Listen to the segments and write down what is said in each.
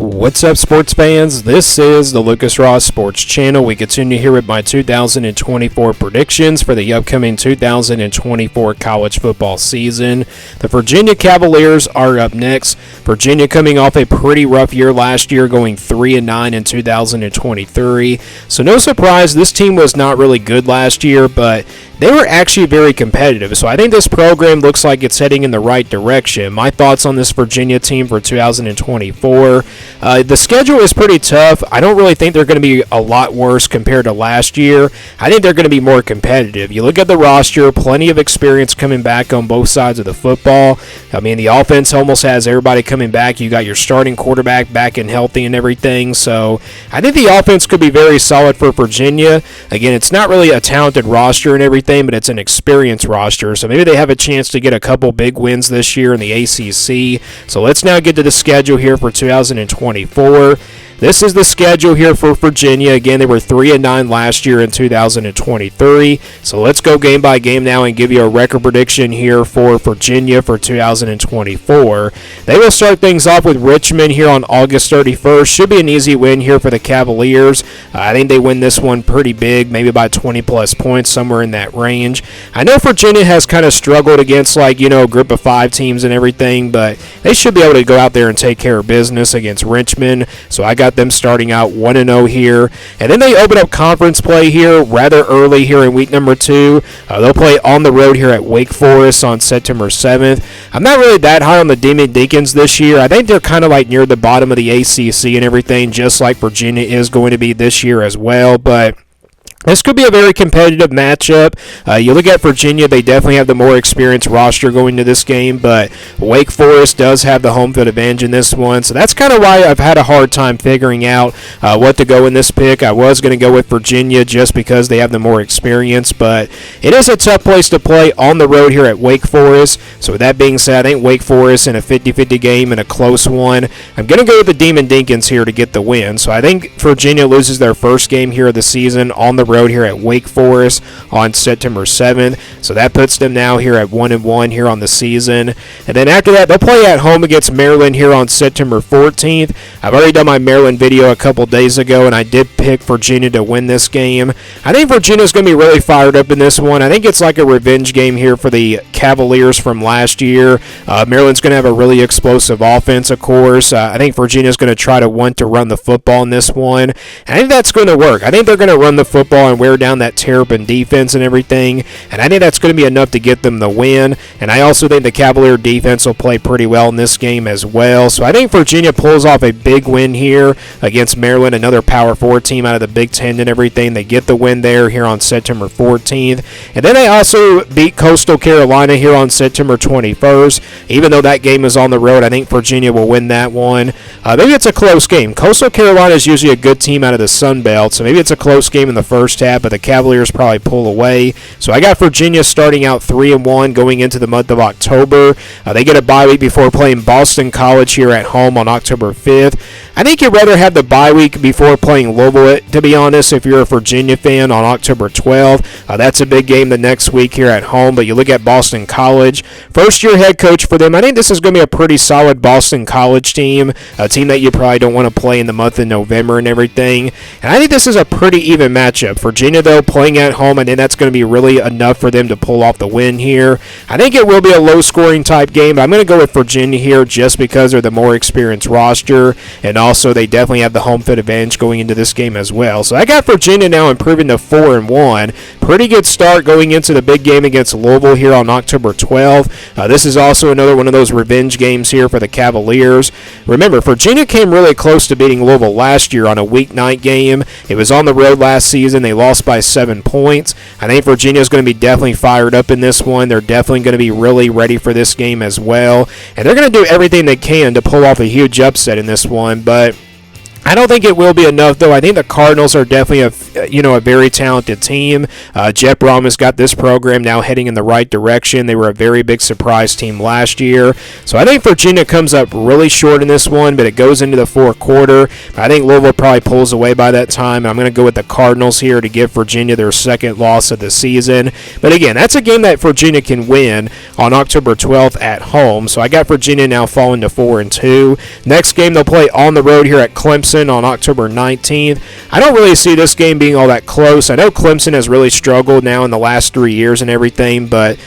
What's up, sports fans? This is the Lucas Ross Sports Channel. We continue here with my 2024 predictions for the upcoming 2024 college football season. The Virginia Cavaliers are up next. Virginia coming off a pretty rough year last year, going 3-9 in 2023. So no surprise, this team was not really good last year, but they were actually very competitive. So I think this program looks like it's heading in the right direction. My thoughts on this Virginia team for 2024. The schedule is pretty tough. I don't really think they're going to be a lot worse compared to last year. I think they're going to be more competitive. You look at the roster, plenty of experience coming back on both sides of the football. I mean, the offense almost has everybody coming back. You got your starting quarterback back and healthy and everything. So I think the offense could be very solid for Virginia. Again, it's not really a talented roster and everything, but it's an experienced roster. So maybe they have a chance to get a couple big wins this year in the ACC. So let's now get to the schedule here for 2024. This is the schedule here for Virginia. Again, they were 3-9 last year in 2023. So let's go game by game now and give you a record prediction here for Virginia for 2024. They will start things off with Richmond here on August 31st. Should be an easy win here for the Cavaliers. I think they win this one pretty big, maybe by 20-plus points, somewhere in that range. I know Virginia has kind of struggled against, a group of 5 teams and everything, but they should be able to go out there and take care of business against Richmond. So I got them starting out 1-0 here. And then they open up conference play here rather early here in week number 2. They'll play on the road here at Wake Forest on September 7th. I'm not really that high on the Demon Deacons this year. I think they're kind of near the bottom of the ACC and everything, just like Virginia is going to be this year as well. But this could be a very competitive matchup. You look at Virginia, they definitely have the more experienced roster going to this game, but Wake Forest does have the home field advantage in this one. So that's kind of why I've had a hard time figuring out what to go in this pick. I was going to go with Virginia just because they have the more experience, but it is a tough place to play on the road here at Wake Forest. So with that being said, I think Wake Forest in a 50-50 game and a close one. I'm going to go with the Demon Deacons here to get the win. So I think Virginia loses their first game here of the season on the road here at Wake Forest on September 7th. So that puts them now here at 1-1 here on the season. And then after that, they'll play at home against Maryland here on September 14th. I've already done my Maryland video a couple days ago, and I did pick Virginia to win this game. I think Virginia's going to be really fired up in this one. I think it's like a revenge game here for the Cavaliers from last year. Maryland's going to have a really explosive offense, of course. I think Virginia's going to try to want to run the football in this one. And I think that's going to work. I think they're going to run the football and wear down that Terrapin defense and everything, and I think that's going to be enough to get them the win. And I also think the Cavalier defense will play pretty well in this game as well. So I think Virginia pulls off a big win here against Maryland, another Power 4 team out of the Big Ten and everything. They get the win there here on September 14th. And then they also beat Coastal Carolina here on September 21st. Even though that game is on the road, I think Virginia will win that one. Maybe it's a close game. Coastal Carolina is usually a good team out of the Sun Belt, so maybe it's a close game in the first half, but the Cavaliers probably pull away. So I got Virginia starting out 3-1 going into the month of October. They get a bye week before playing Boston College here at home on October 5th. I think you'd rather have the bye week before playing Louisville, to be honest, if you're a Virginia fan, on October 12th. That's a big game the next week here at home, but you look at Boston College. First-year head coach for them. I think this is going to be a pretty solid Boston College team, a team that you probably don't want to play in the month of November and everything. And I think this is a pretty even matchup. Virginia, though, playing at home, I think that's going to be really enough for them to pull off the win here. I think it will be a low-scoring type game, but I'm going to go with Virginia here just because they're the more experienced roster, and also they definitely have the home field advantage going into this game as well. So I got Virginia now improving to 4-1. Pretty good start going into the big game against Louisville here on October 12th. This is also another one of those revenge games here for the Cavaliers. Remember, Virginia came really close to beating Louisville last year on a weeknight game. It was on the road last season. They lost by 7 points. I think Virginia is going to be definitely fired up in this one. They're definitely going to be really ready for this game as well. And they're going to do everything they can to pull off a huge upset in this one. But I don't think it will be enough, though. I think the Cardinals are definitely a very talented team. Jet Brahma's got this program now heading in the right direction. They were a very big surprise team last year. So I think Virginia comes up really short in this one, but it goes into the fourth quarter. I think Louisville probably pulls away by that time. I'm going to go with the Cardinals here to give Virginia their second loss of the season. But again, that's a game that Virginia can win on October 12th at home. So I got Virginia now falling to 4-2. Next game they'll play on the road here at Clemson on October 19th. I don't really see this game being all that close. I know Clemson has really struggled now in the last 3 years and everything, but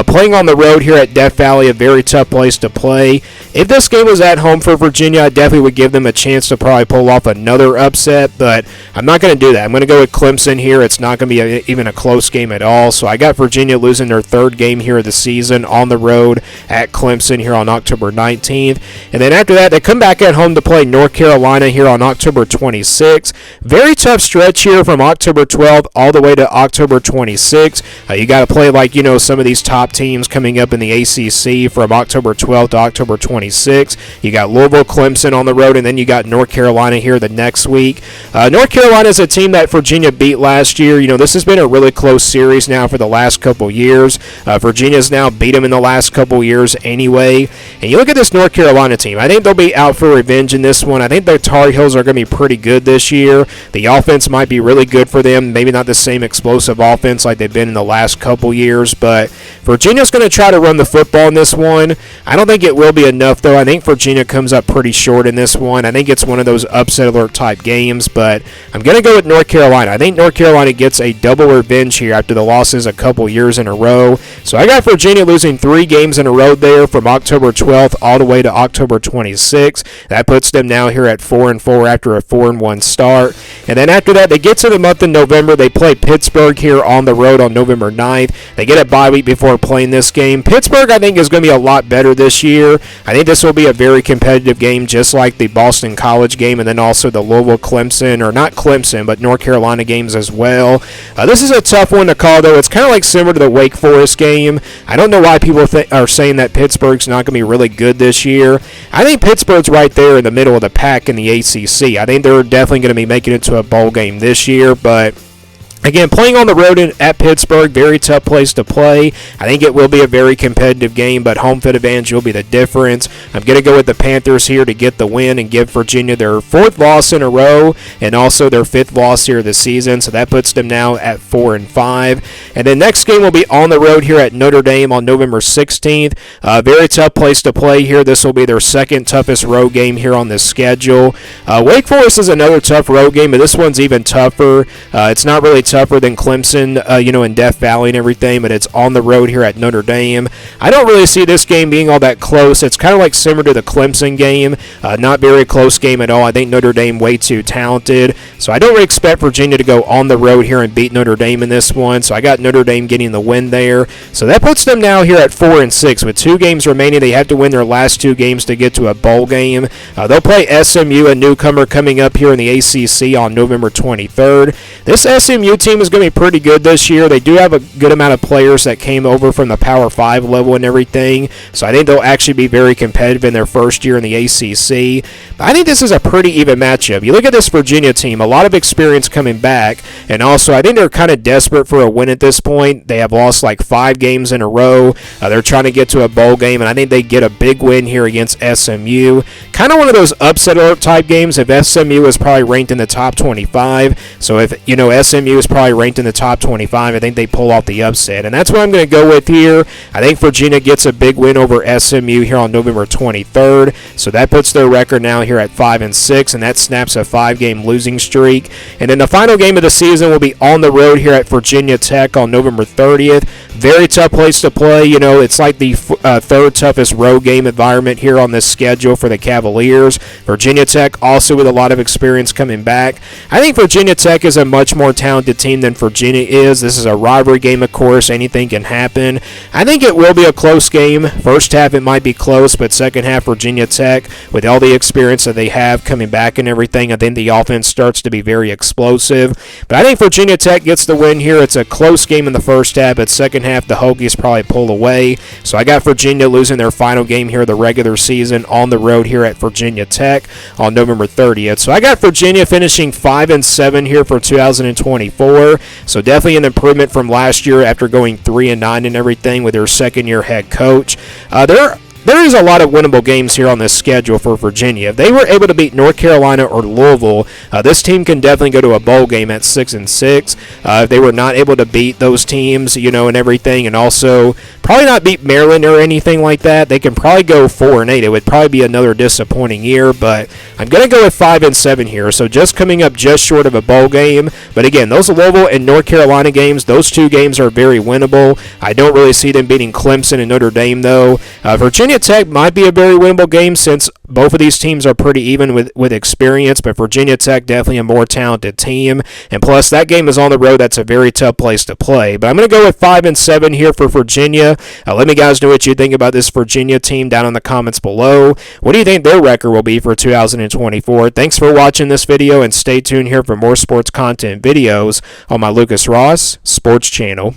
playing on the road here at Death Valley, a very tough place to play. If this game was at home for Virginia, I definitely would give them a chance to probably pull off another upset, but I'm not going to do that. I'm going to go with Clemson here. It's not going to be even a close game at all, so I got Virginia losing their third game here of the season on the road at Clemson here on October 19th. And then after that, they come back at home to play North Carolina here on October 26th. Very tough stretch here from October 12th all the way to October 26th. You got to play like, some of these top teams coming up in the ACC from October 12th to October 26th. You got Louisville, Clemson on the road, and then you got North Carolina here the next week. North Carolina is a team that Virginia beat last year. This has been a really close series now for the last couple years. Virginia's now beat them in the last couple years anyway. And you look at this North Carolina team. I think they'll be out for revenge in this one. I think their Tar Heels are going to be pretty good this year. The offense might be really good for them. Maybe not the same explosive offense like they've been in the last couple years, but Virginia's going to try to run the football in this one. I don't think it will be enough, though. I think Virginia comes up pretty short in this one. I think it's one of those upset alert type games, but I'm going to go with North Carolina. I think North Carolina gets a double revenge here after the losses a couple years in a row. So I got Virginia losing 3 games in a row there from October 12th all the way to October 26th. That puts them now here at 4-4 after a 4-1 start. And then after that, they get to the month of November. They play Pittsburgh here on the road on November 9th. They get a bye week before playing this game. Pittsburgh, I think, is going to be a lot better this year. I think this will be a very competitive game, just like the Boston College game and then also the Louisville Clemson, or not Clemson, but North Carolina games as well. This is a tough one to call, though. It's kind of like similar to the Wake Forest game. I don't know why people are saying that Pittsburgh's not going to be really good this year. I think Pittsburgh's right there in the middle of the pack in the ACC. I think they're definitely going to be making it to a bowl game this year, but again, playing on the road at Pittsburgh, very tough place to play. I think it will be a very competitive game, but home field advantage will be the difference. I'm going to go with the Panthers here to get the win and give Virginia their 4th loss in a row and also their 5th loss here this season, so that puts them now at 4-5. And then next game will be on the road here at Notre Dame on November 16th. Very tough place to play here. This will be their 2nd toughest road game here on this schedule. Wake Forest is another tough road game, but this one's even tougher. It's not really tougher than Clemson, in Death Valley and everything, but it's on the road here at Notre Dame. I don't really see this game being all that close. It's kind of like similar to the Clemson game. Not very close game at all. I think Notre Dame way too talented, so I don't really expect Virginia to go on the road here and beat Notre Dame in this one, so I got Notre Dame getting the win there. So that puts them now here at 4-6. With 2 games remaining, they have to win their last 2 games to get to a bowl game. They'll play SMU, a newcomer coming up here in the ACC on November 23rd. This SMU team is going to be pretty good this year. They do have a good amount of players that came over from the Power 5 level and everything, so I think they'll actually be very competitive in their first year in the ACC. But I think this is a pretty even matchup. You look at this Virginia team, a lot of experience coming back, and also I think they're kind of desperate for a win at this point. They have lost like 5 games in a row. They're trying to get to a bowl game, and I think they get a big win here against SMU. Kind of one of those upset alert type games if SMU is probably ranked in the top 25. So if, SMU is probably ranked in the top 25, I think they pull off the upset. And that's what I'm going to go with here. I think Virginia gets a big win over SMU here on November 23rd. So that puts their record now here at 5-6, and that snaps a 5-game losing streak. And then the final game of the season will be on the road here at Virginia Tech on November 30th. Very tough place to play. It's like the 3rd toughest road game environment here on this schedule for the Cavaliers. Virginia Tech also with a lot of experience coming back. I think Virginia Tech is a much more talented team than Virginia is. This is a rivalry game, of course. Anything can happen. I think it will be a close game. First half it might be close, but second half Virginia Tech, with all the experience that they have coming back and everything, I think the offense starts to be very explosive. But I think Virginia Tech gets the win here. It's a close game in the first half, but second half the Hokies probably pull away. So I got Virginia losing their final game here of the regular season on the road here at Virginia Tech on November 30th. So I got Virginia finishing 5-7 here for 2024. So definitely an improvement from last year after going 3-9 and everything with their second-year head coach. There is a lot of winnable games here on this schedule for Virginia. If they were able to beat North Carolina or Louisville, this team can definitely go to a bowl game at 6-6. If they were not able to beat those teams, and everything, and also probably not beat Maryland or anything like that, they can probably go 4-8. It would probably be another disappointing year, but I'm going to go with 5-7 here. So just coming up just short of a bowl game. But again, those Louisville and North Carolina games, those two games are very winnable. I don't really see them beating Clemson and Notre Dame, though. Virginia Tech might be a very winnable game since both of these teams are pretty even with experience, but Virginia Tech definitely a more talented team. And plus, that game is on the road. That's a very tough place to play. But I'm going to go with 5-7 here for Virginia. Let me guys know what you think about this Virginia team down in the comments below. What do you think their record will be for 2024? Thanks for watching this video, and stay tuned here for more sports content videos on my Lucas Ross Sports channel.